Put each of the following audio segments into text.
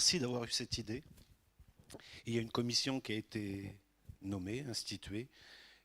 merci d'avoir eu cette idée. Il y a une commission qui a été nommée, instituée,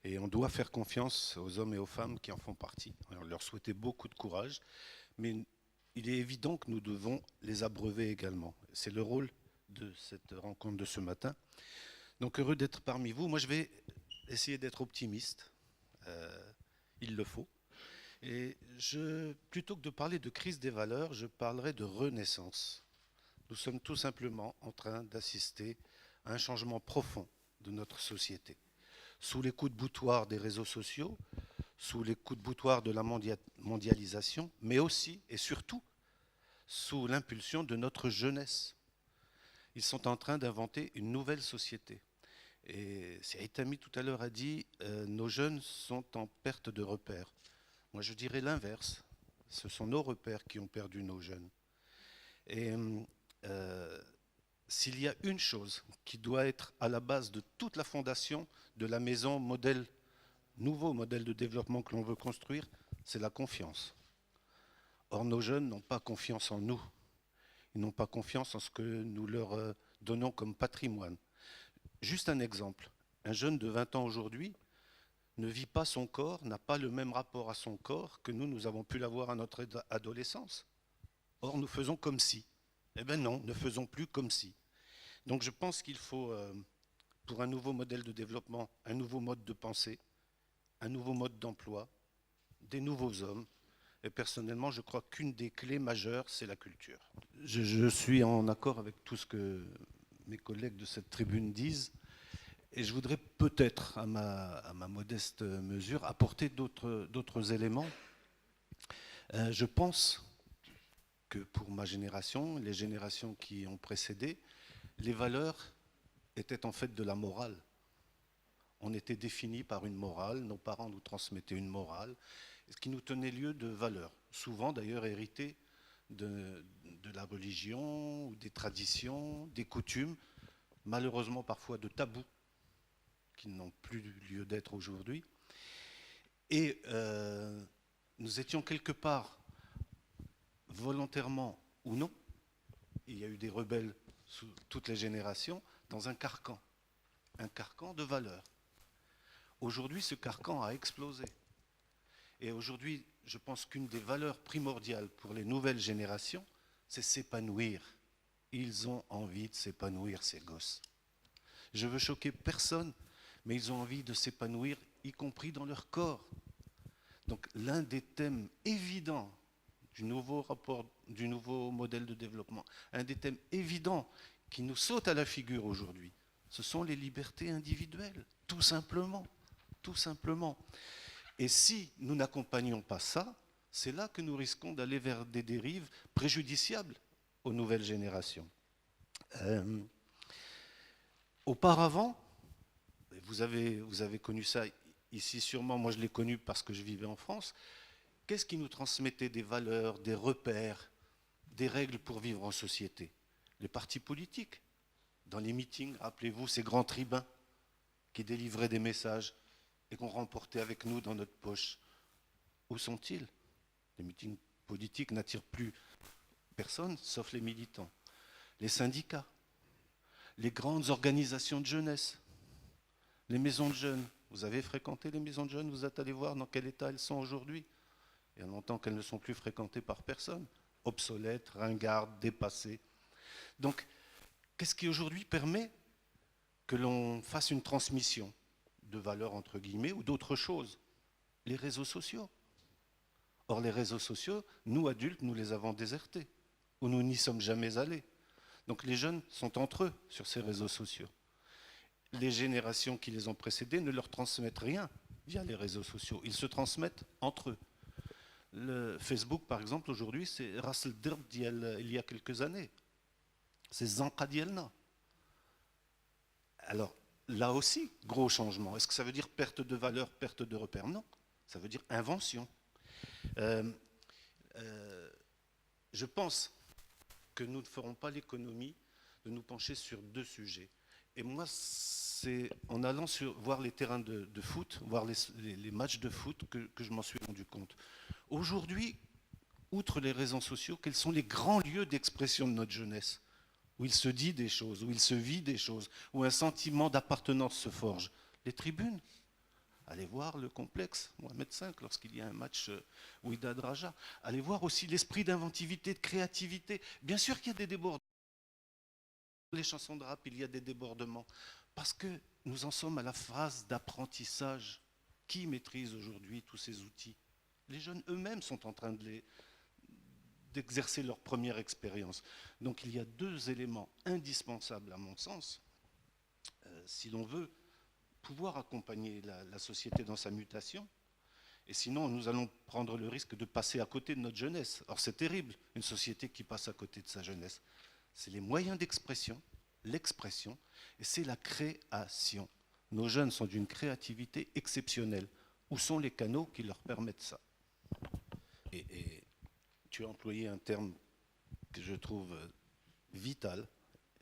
et on doit faire confiance aux hommes et aux femmes qui en font partie. On leur souhaiter beaucoup de courage, mais il est évident que nous devons les abreuver également. C'est le rôle de cette rencontre de ce matin. Donc heureux d'être parmi vous. Moi, je vais essayer d'être optimiste. Il le faut. Et plutôt que de parler de crise des valeurs, je parlerai de renaissance. Nous sommes tout simplement en train d'assister à un changement profond de notre société. Sous les coups de boutoir des réseaux sociaux, sous les coups de boutoir de la mondialisation, mais aussi et surtout sous l'impulsion de notre jeunesse. Ils sont en train d'inventer une nouvelle société. Et Saïd tout à l'heure a dit nos jeunes sont en perte de repères. Moi je dirais l'inverse. Ce sont nos repères qui ont perdu nos jeunes. Et s'il y a une chose qui doit être à la base de toute la fondation de la maison nouveau modèle de développement que l'on veut construire, c'est la confiance. Or, nos jeunes n'ont pas confiance en nous. Ils n'ont pas confiance en ce que nous leur donnons comme patrimoine. Juste un exemple. Un jeune de 20 ans aujourd'hui ne vit pas son corps, n'a pas le même rapport à son corps que nous avons pu l'avoir à notre adolescence. Or, nous faisons comme si. Eh bien non, ne faisons plus comme si. Donc je pense qu'il faut, pour un nouveau modèle de développement, un nouveau mode de pensée, un nouveau mode d'emploi, des nouveaux hommes. Et personnellement, je crois qu'une des clés majeures, c'est la culture. Je suis en accord avec tout ce que mes collègues de cette tribune disent. Et je voudrais peut-être, à ma modeste mesure, apporter d'autres éléments. Je pense que pour ma génération, les générations qui ont précédé, les valeurs étaient en fait de la morale. On était définis par une morale, nos parents nous transmettaient une morale, ce qui nous tenait lieu de valeurs, souvent d'ailleurs héritées de la religion, des traditions, des coutumes, malheureusement parfois de tabous, qui n'ont plus lieu d'être aujourd'hui. Et nous étions quelque part, volontairement ou non, il y a eu des rebelles sous toutes les générations, dans un carcan de valeurs. Aujourd'hui, ce carcan a explosé. Et aujourd'hui, je pense qu'une des valeurs primordiales pour les nouvelles générations, c'est s'épanouir. Ils ont envie de s'épanouir, ces gosses. Je veux choquer personne, mais ils ont envie de s'épanouir, y compris dans leur corps. Donc l'un des thèmes évidents du nouveau modèle de développement, un des thèmes évidents qui nous saute à la figure aujourd'hui, ce sont les libertés individuelles, tout simplement. Tout simplement. Et si nous n'accompagnons pas ça, c'est là que nous risquons d'aller vers des dérives préjudiciables aux nouvelles générations. Auparavant, vous avez connu ça ici sûrement, moi je l'ai connu parce que je vivais en France, qu'est-ce qui nous transmettait des valeurs, des repères, des règles pour vivre en société? Les partis politiques. Dans les meetings, rappelez-vous, ces grands tribuns qui délivraient des messages et qu'on remportait avec nous dans notre poche. Où sont-ils? Les meetings politiques n'attirent plus personne, sauf les militants. Les syndicats, les grandes organisations de jeunesse, les maisons de jeunes. Vous avez fréquenté les maisons de jeunes? Vous êtes allé voir dans quel état elles sont aujourd'hui? Il y a longtemps qu'elles ne sont plus fréquentées par personne. Obsolètes, ringardes, dépassées. Donc, qu'est-ce qui aujourd'hui permet que l'on fasse une transmission de valeurs entre guillemets ou d'autres choses? Les réseaux sociaux. Or les réseaux sociaux, nous adultes, nous les avons désertés, ou nous n'y sommes jamais allés. Donc les jeunes sont entre eux sur ces réseaux sociaux. Les générations qui les ont précédés ne leur transmettent rien via les réseaux sociaux. Ils se transmettent entre eux. Le Facebook, par exemple, aujourd'hui, c'est Ras el Dirb il y a quelques années. C'est Zanqa Dielna. Alors, là aussi, gros changement. Est-ce que ça veut dire perte de valeur, perte de repères? Non, ça veut dire invention. Je pense que nous ne ferons pas l'économie de nous pencher sur deux sujets. Et moi, c'est en allant voir les terrains de foot, voir les matchs de foot, que je m'en suis rendu compte. Aujourd'hui, outre les réseaux sociaux, quels sont les grands lieux d'expression de notre jeunesse? où il se dit des choses, où il se vit des choses, où un sentiment d'appartenance se forge. Les tribunes, allez voir le complexe Mohamed V lorsqu'il y a un match Wydad Raja. Allez voir aussi l'esprit d'inventivité, de créativité. Bien sûr qu'il y a des débordements. Les chansons de rap, il y a des débordements. Parce que nous en sommes à la phase d'apprentissage. Qui maîtrise aujourd'hui tous ces outils? Les jeunes eux-mêmes sont en train d'exercer leur première expérience. Donc il y a deux éléments indispensables à mon sens, si l'on veut pouvoir accompagner la société dans sa mutation. Et sinon, nous allons prendre le risque de passer à côté de notre jeunesse. Or, c'est terrible, une société qui passe à côté de sa jeunesse. C'est les moyens d'expression, l'expression, et c'est la création. Nos jeunes sont d'une créativité exceptionnelle. Où sont les canaux qui leur permettent ça? Et tu as employé un terme que je trouve vital.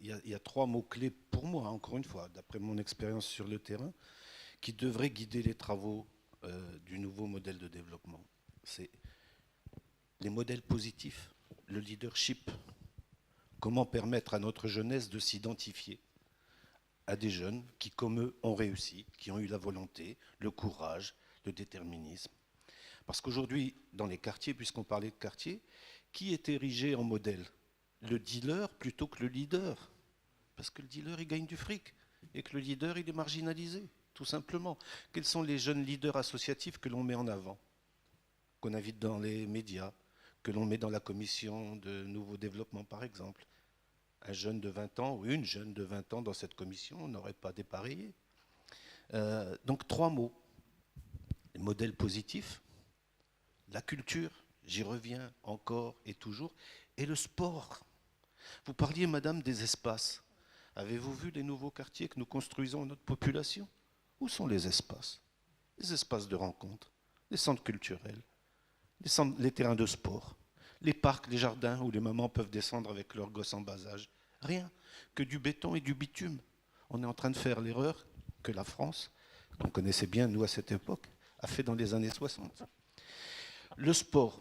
Il y a trois mots-clés pour moi, encore une fois, d'après mon expérience sur le terrain, qui devraient guider les travaux du nouveau modèle de développement. C'est les modèles positifs, le leadership. Comment permettre à notre jeunesse de s'identifier à des jeunes qui, comme eux, ont réussi, qui ont eu la volonté, le courage, le déterminisme. Parce qu'aujourd'hui, dans les quartiers, puisqu'on parlait de quartiers, qui est érigé en modèle? Le dealer plutôt que le leader. Parce que le dealer, il gagne du fric. Et que le leader, il est marginalisé, tout simplement. Quels sont les jeunes leaders associatifs que l'on met en avant? Qu'on invite dans les médias, que l'on met dans la commission de nouveau développement, par exemple. Un jeune de 20 ans ou une jeune de 20 ans dans cette commission n'aurait pas dépareillé. Donc trois mots. Les modèles positifs, la culture, j'y reviens encore et toujours, et le sport. Vous parliez, madame, des espaces. Avez-vous vu les nouveaux quartiers que nous construisons à notre population? Où sont les espaces? Les espaces de rencontre, les centres culturels, les terrains de sport, les parcs, les jardins où les mamans peuvent descendre avec leurs gosses en bas âge. Rien que du béton et du bitume. On est en train de faire l'erreur que la France, qu'on connaissait bien, nous, à cette époque, a fait dans les années 60. Le sport,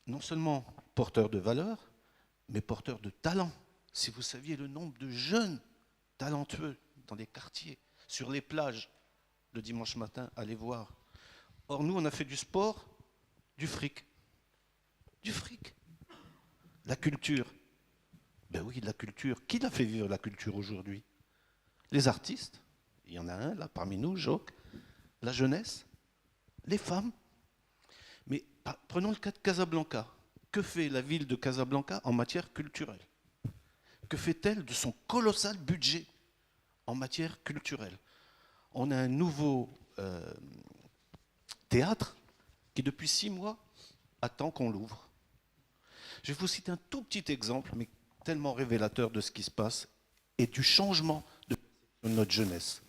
non seulement porteur de valeurs, mais porteur de talent. Si vous saviez le nombre de jeunes talentueux dans les quartiers, sur les plages, le dimanche matin, allez voir. Or, nous, on a fait du sport, du fric. Du fric. La culture. Ben oui, la culture. Qui l'a fait vivre la culture aujourd'hui? Les artistes. Il y en a un, là, parmi nous, Joc. La jeunesse. Les femmes. Mais prenons le cas de Casablanca. Que fait la ville de Casablanca en matière culturelle? Que fait-elle de son colossal budget en matière culturelle? On a un nouveau théâtre qui, depuis 6 mois, attend qu'on l'ouvre. Je vais vous citer un tout petit exemple, mais tellement révélateur de ce qui se passe et du changement de notre jeunesse.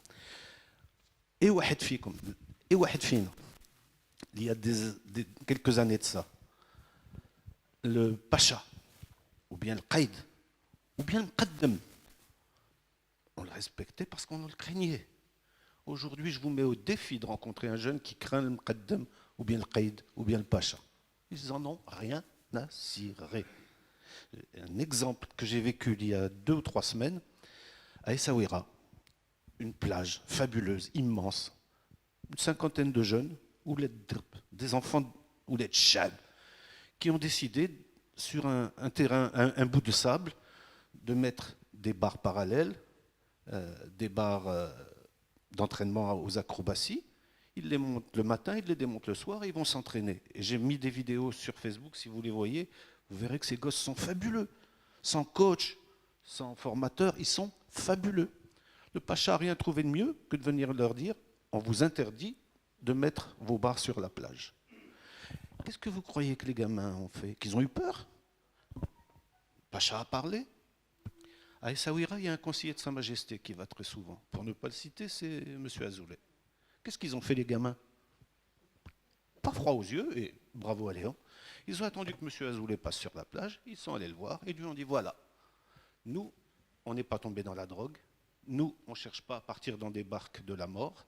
Et واحد فيكم, et واحد فينا, il y a quelques années de ça, le Pacha, ou bien le Qaïd, ou bien le Qaddam, on le respectait parce qu'on le craignait. Aujourd'hui, je vous mets au défi de rencontrer un jeune qui craint le Qaddam, ou bien le Qaïd, ou bien le Pacha. Ils en ont rien à cirer. Un exemple que j'ai vécu il y a 2 ou 3 semaines, à Essaouira, une plage fabuleuse, immense, une cinquantaine de jeunes, ou des enfants ou les tchad, qui ont décidé, sur un terrain, un bout de sable, de mettre des barres parallèles, des barres d'entraînement aux acrobaties. Ils les montent le matin, ils les démontent le soir et ils vont s'entraîner. Et j'ai mis des vidéos sur Facebook, si vous les voyez, vous verrez que ces gosses sont fabuleux. Sans coach, sans formateur, ils sont fabuleux. Le Pacha n'a rien trouvé de mieux que de venir leur dire on vous interdit de mettre vos barres sur la plage. Qu'est-ce que vous croyez que les gamins ont fait? Qu'ils ont eu peur? Pacha a parlé. À Essaouira, il y a un conseiller de Sa Majesté qui va très souvent. Pour ne pas le citer, c'est M. Azoulay. Qu'est-ce qu'ils ont fait, les gamins? Pas froid aux yeux, et bravo à Léon. Ils ont attendu que M. Azoulay passe sur la plage, ils sont allés le voir et lui ont dit voilà, nous, on n'est pas tombés dans la drogue, nous, on ne cherche pas à partir dans des barques de la mort,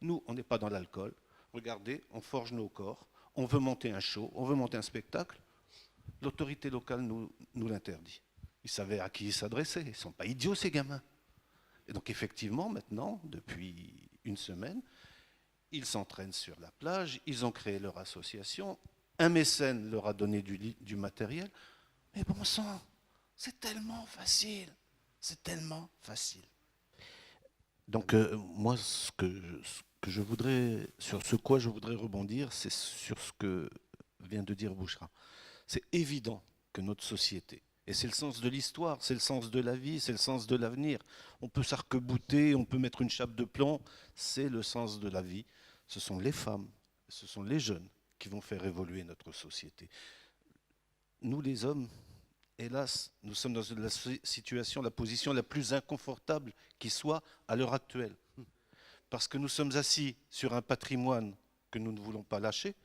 nous, on n'est pas dans l'alcool. Regardez, on forge nos corps, on veut monter un show, on veut monter un spectacle, l'autorité locale nous l'interdit. Ils savaient à qui ils s'adressaient. Ils ne sont pas idiots, ces gamins. Et donc, effectivement, maintenant, depuis une semaine, ils s'entraînent sur la plage, ils ont créé leur association, un mécène leur a donné du matériel. Mais bon sang, c'est tellement facile. C'est tellement facile. Donc, moi, ce que je voudrais, sur ce quoi je voudrais rebondir, c'est sur ce que vient de dire Bouchra. C'est évident que notre société, et c'est le sens de l'histoire, c'est le sens de la vie, c'est le sens de l'avenir. On peut s'arc-bouter, on peut mettre une chape de plomb, c'est le sens de la vie. Ce sont les femmes, ce sont les jeunes qui vont faire évoluer notre société. Nous, les hommes, hélas, nous sommes dans la situation, la position la plus inconfortable qui soit à l'heure actuelle. Parce que nous sommes assis sur un patrimoine que nous ne voulons pas lâcher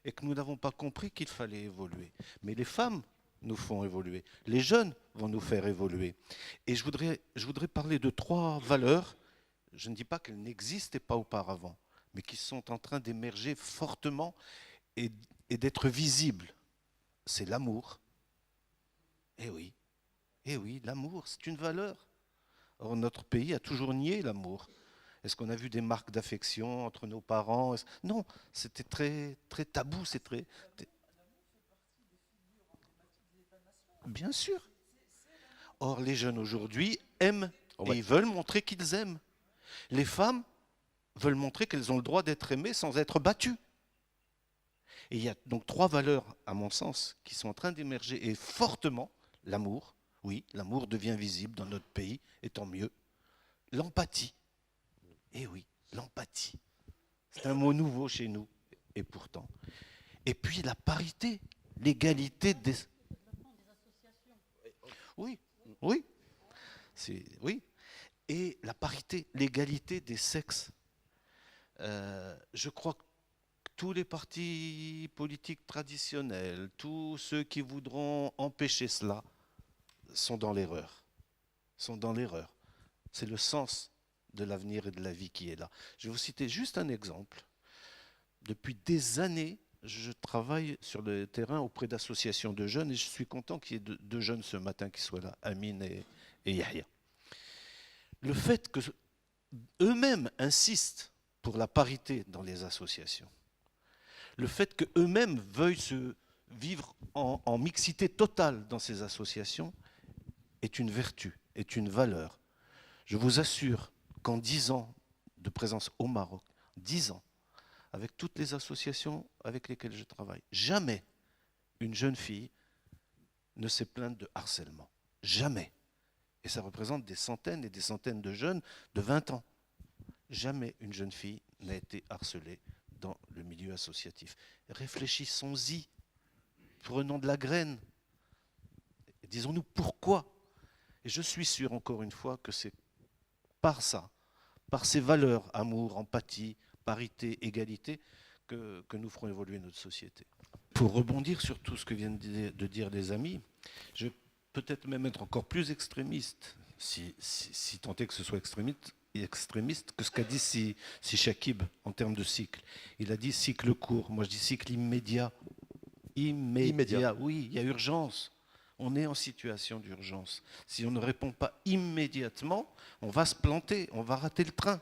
et que nous n'avons pas compris qu'il fallait évoluer. Mais les femmes nous font évoluer. Les jeunes vont nous faire évoluer. Et je voudrais parler de 3 valeurs. Je ne dis pas qu'elles n'existaient pas auparavant, mais qui sont en train d'émerger fortement et d'être visibles. C'est l'amour. Eh oui, l'amour, c'est une valeur. Or, notre pays a toujours nié l'amour. Est-ce qu'on a vu des marques d'affection entre nos parents? Non, c'était très, très tabou. Bien sûr. Or, les jeunes aujourd'hui aiment et ils veulent montrer qu'ils aiment. Les femmes veulent montrer qu'elles ont le droit d'être aimées sans être battues. Et il y a donc 3 valeurs, à mon sens, qui sont en train d'émerger et fortement. L'amour, oui, l'amour devient visible dans notre pays, et tant mieux. L'empathie, eh oui, l'empathie. C'est un mot nouveau chez nous, et pourtant. Et puis la parité, l'égalité des... Oui, oui, oui. Et la parité, l'égalité des sexes. Je crois que tous les partis politiques traditionnels, tous ceux qui voudront empêcher cela, sont dans l'erreur. C'est le sens de l'avenir et de la vie qui est là. Je vais vous citer juste un exemple. Depuis des années, je travaille sur le terrain auprès d'associations de jeunes et je suis content qu'il y ait 2 jeunes ce matin qui soient là, Amine et Yahya. Le fait qu'eux-mêmes insistent pour la parité dans les associations, le fait qu'eux-mêmes veuillent se vivre en mixité totale dans ces associations est une vertu, est une valeur. Je vous assure qu'en 10 ans de présence au Maroc, 10 ans, avec toutes les associations avec lesquelles je travaille, jamais une jeune fille ne s'est plainte de harcèlement. Jamais. Et ça représente des centaines et des centaines de jeunes de 20 ans. Jamais une jeune fille n'a été harcelée dans le milieu associatif. Réfléchissons-y. Prenons de la graine. Disons-nous pourquoi. Et je suis sûr, encore une fois, que c'est par ça, par ces valeurs, amour, empathie, parité, égalité, que nous ferons évoluer notre société. Pour rebondir sur tout ce que viennent de dire les amis, je vais peut-être même être encore plus extrémiste, si tant est que ce soit extrémiste que ce qu'a dit si Shakib en termes de cycle. Il a dit cycle court, moi je dis cycle immédiat. Immédiat. Oui, il y a urgence. On est en situation d'urgence. Si on ne répond pas immédiatement, on va se planter, on va rater le train.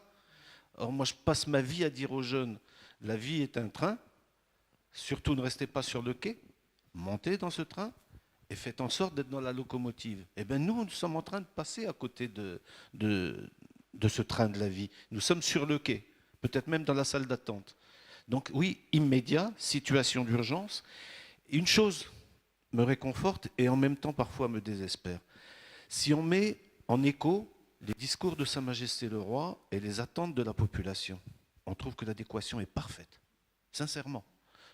Or, moi, je passe ma vie à dire aux jeunes, la vie est un train, surtout ne restez pas sur le quai, montez dans ce train et faites en sorte d'être dans la locomotive. Eh bien, nous sommes en train de passer à côté de ce train de la vie. Nous sommes sur le quai, peut-être même dans la salle d'attente. Donc oui, immédiat, situation d'urgence. Une chose me réconforte et en même temps parfois me désespère. Si on met en écho les discours de Sa Majesté le Roi et les attentes de la population, on trouve que l'adéquation est parfaite, sincèrement.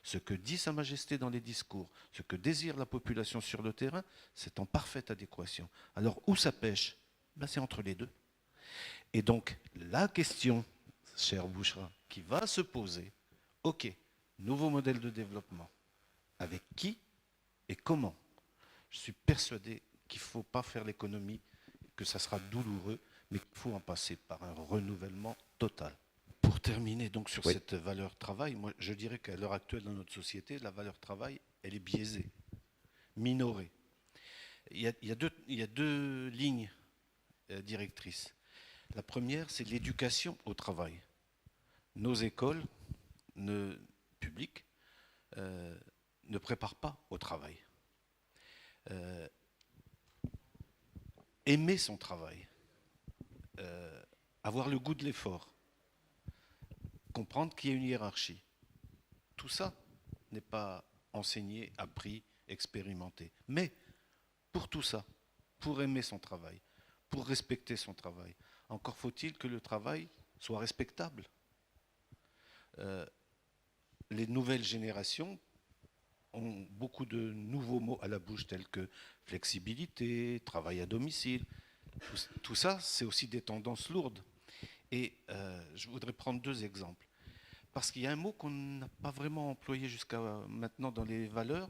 Ce que dit Sa Majesté dans les discours, ce que désire la population sur le terrain, c'est en parfaite adéquation. Alors où ça pêche? Ben, c'est entre les deux. Et donc la question, cher Bouchra, qui va se poser, ok, nouveau modèle de développement, avec qui et comment? Je suis persuadé qu'il ne faut pas faire l'économie, que ça sera douloureux, mais qu'il faut en passer par un renouvellement total. Pour terminer donc sur cette valeur travail, moi je dirais qu'à l'heure actuelle dans notre société, la valeur travail, elle est biaisée, minorée. Il y a deux lignes directrices. La première, c'est l'éducation au travail. Nos écoles publiques ne préparent pas au travail. Euh, Aimer son travail, avoir le goût de l'effort, comprendre qu'il y a une hiérarchie. Tout ça n'est pas enseigné, appris, expérimenté. Mais pour tout ça, pour aimer son travail, pour respecter son travail, encore faut-il que le travail soit respectable. Euh, les nouvelles générations ont beaucoup de nouveaux mots à la bouche tels que flexibilité, travail à domicile. Tout ça, c'est aussi des tendances lourdes. Et je voudrais prendre deux exemples. Parce qu'il y a un mot qu'on n'a pas vraiment employé jusqu'à maintenant dans les valeurs,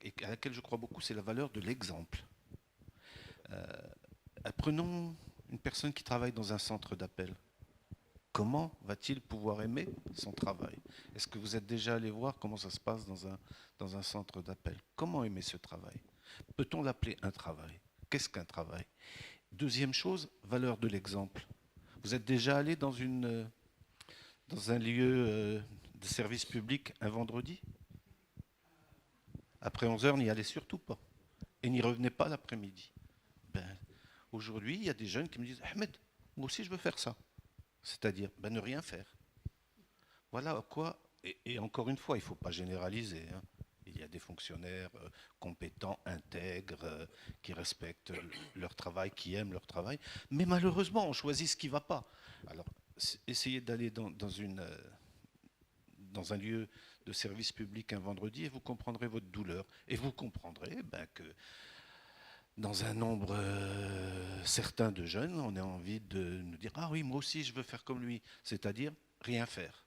et à laquelle je crois beaucoup, c'est la valeur de l'exemple. Prenons une personne qui travaille dans un centre d'appel. Comment va-t-il pouvoir aimer son travail? Est-ce que vous êtes déjà allé voir comment ça se passe dans un centre d'appel? Comment aimer ce travail? Peut-on l'appeler un travail? Qu'est-ce qu'un travail? Deuxième chose, valeur de l'exemple. Vous êtes déjà allé dans un lieu de service public un vendredi? Après 11 heures, n'y allez surtout pas. Et n'y revenez pas l'après-midi. Ben, aujourd'hui, il y a des jeunes qui me disent Ahmed, moi aussi je veux faire ça. C'est-à-dire ne rien faire. Voilà à quoi, et encore une fois, il ne faut pas généraliser. Hein. Il y a des fonctionnaires compétents, intègres, qui respectent leur travail, qui aiment leur travail. Mais malheureusement, on choisit ce qui ne va pas. Alors, essayez d'aller dans un lieu de service public un vendredi et vous comprendrez votre douleur. Et vous comprendrez que dans un nombre certain de jeunes, on a envie de nous dire « Ah oui, moi aussi, je veux faire comme lui », c'est-à-dire rien faire.